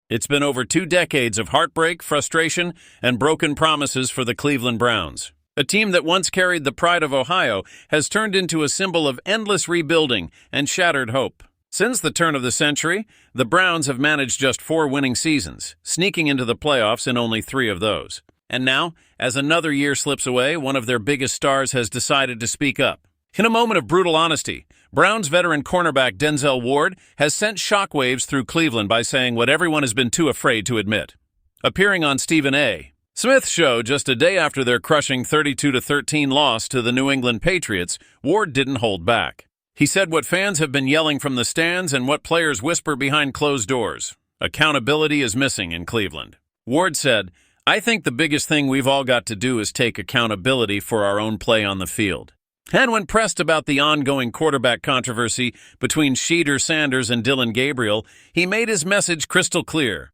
It's been over 2 decades of heartbreak, frustration, and broken promises for the Cleveland Browns. A team that once carried the pride of Ohio has turned into a symbol of endless rebuilding and shattered hope. Since the turn of the century, the Browns have managed just 4 winning seasons, sneaking into the playoffs in only 3 of those. And now, as another year slips away, one of their biggest stars has decided to speak up. In a moment of brutal honesty, Browns veteran cornerback Denzel Ward has sent shockwaves through Cleveland by saying what everyone has been too afraid to admit. Appearing on Stephen A. Smith's show just a day after their crushing 32-13 loss to the New England Patriots, Ward didn't hold back. He said what fans have been yelling from the stands and what players whisper behind closed doors. Accountability is missing in Cleveland. Ward said, "I think the biggest thing we've all got to do is take accountability for our own play on the field." And when pressed about the ongoing quarterback controversy between Shedeur Sanders and Dillon Gabriel, he made his message crystal clear.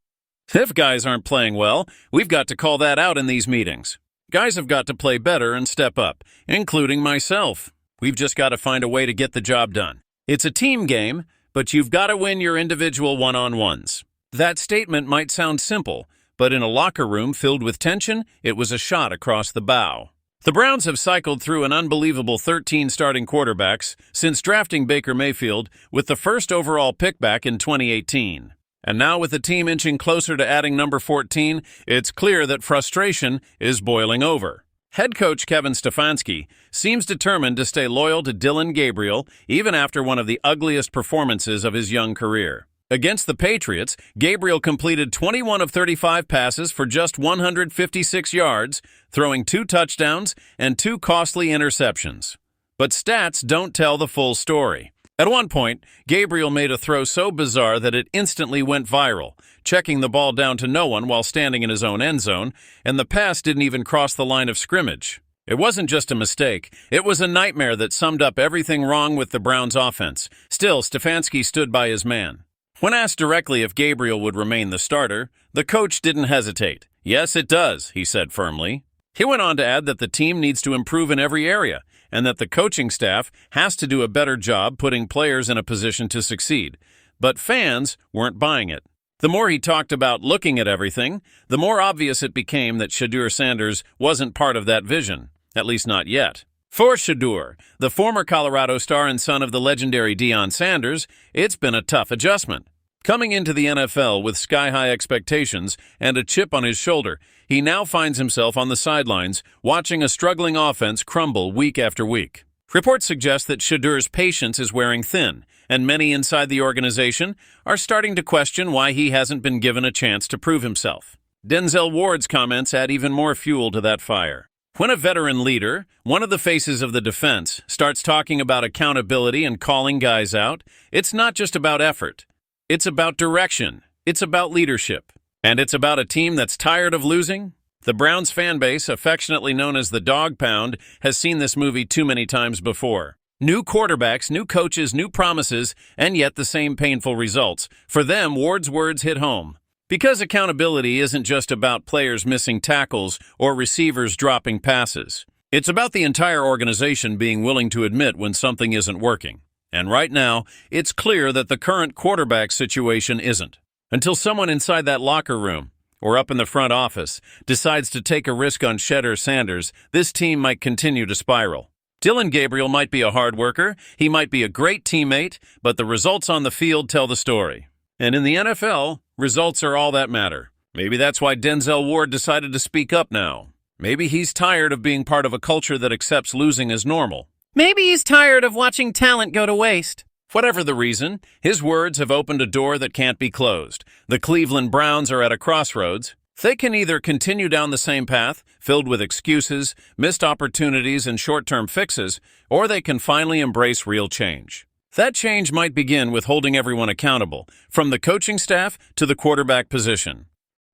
If guys aren't playing well, we've got to call that out in these meetings. Guys have got to play better and step up, including myself. We've just got to find a way to get the job done. It's a team game, but you've got to win your individual one-on-ones. That statement might sound simple, but in a locker room filled with tension, it was a shot across the bow. The Browns have cycled through an unbelievable 13 starting quarterbacks since drafting Baker Mayfield with the first overall pick back in 2018. And now with the team inching closer to adding number 14, it's clear that frustration is boiling over. Head coach Kevin Stefanski seems determined to stay loyal to Dillon Gabriel even after one of the ugliest performances of his young career. Against the Patriots, Gabriel completed 21 of 35 passes for just 156 yards, throwing 2 touchdowns and 2 costly interceptions. But stats don't tell the full story. At one point, Gabriel made a throw so bizarre that it instantly went viral, checking the ball down to no one while standing in his own end zone, and the pass didn't even cross the line of scrimmage. It wasn't just a mistake. It was a nightmare that summed up everything wrong with the Browns' offense. Still, Stefanski stood by his man. When asked directly if Gabriel would remain the starter, the coach didn't hesitate. "Yes, it does," he said firmly. He went on to add that the team needs to improve in every area and that the coaching staff has to do a better job putting players in a position to succeed. But fans weren't buying it. The more he talked about looking at everything, the more obvious it became that Shedeur Sanders wasn't part of that vision, at least not yet. For Shedeur, the former Colorado star and son of the legendary Deion Sanders, it's been a tough adjustment. Coming into the NFL with sky-high expectations and a chip on his shoulder, he now finds himself on the sidelines watching a struggling offense crumble week after week. Reports suggest that Shedeur's patience is wearing thin, and many inside the organization are starting to question why he hasn't been given a chance to prove himself. Denzel Ward's comments add even more fuel to that fire. When a veteran leader, one of the faces of the defense, starts talking about accountability and calling guys out, it's not just about effort. It's about direction. It's about leadership. And it's about a team that's tired of losing. The Browns fan base, affectionately known as the Dog Pound, has seen this movie too many times before. New quarterbacks, new coaches, new promises, and yet the same painful results. For them, Ward's words hit home. Because accountability isn't just about players missing tackles or receivers dropping passes. It's about the entire organization being willing to admit when something isn't working. And right now, it's clear that the current quarterback situation isn't. Until someone inside that locker room or up in the front office decides to take a risk on Shedeur Sanders, this team might continue to spiral. Dillon Gabriel might be a hard worker, he might be a great teammate, but the results on the field tell the story. And in the NFL, results are all that matter. Maybe that's why Denzel Ward decided to speak up now. Maybe he's tired of being part of a culture that accepts losing as normal. Maybe he's tired of watching talent go to waste. Whatever the reason, his words have opened a door that can't be closed. The Cleveland Browns are at a crossroads. They can either continue down the same path, filled with excuses, missed opportunities, and short-term fixes, or they can finally embrace real change. That change might begin with holding everyone accountable, from the coaching staff to the quarterback position.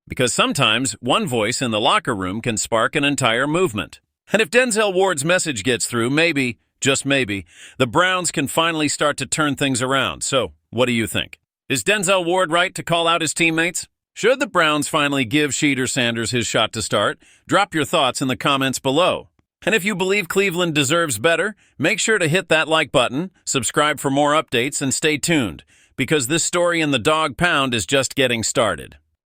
Because sometimes one voice in the locker room can spark an entire movement. And if Denzel Ward's message gets through, maybe, just maybe, the Browns can finally start to turn things around. So, what do you think? Is Denzel Ward right to call out his teammates? Should the Browns finally give Shedeur Sanders his shot to start? Drop your thoughts in the comments below. And if you believe Cleveland deserves better, make sure to hit that like button, subscribe for more updates, and stay tuned, because this story in the Dog Pound is just getting started.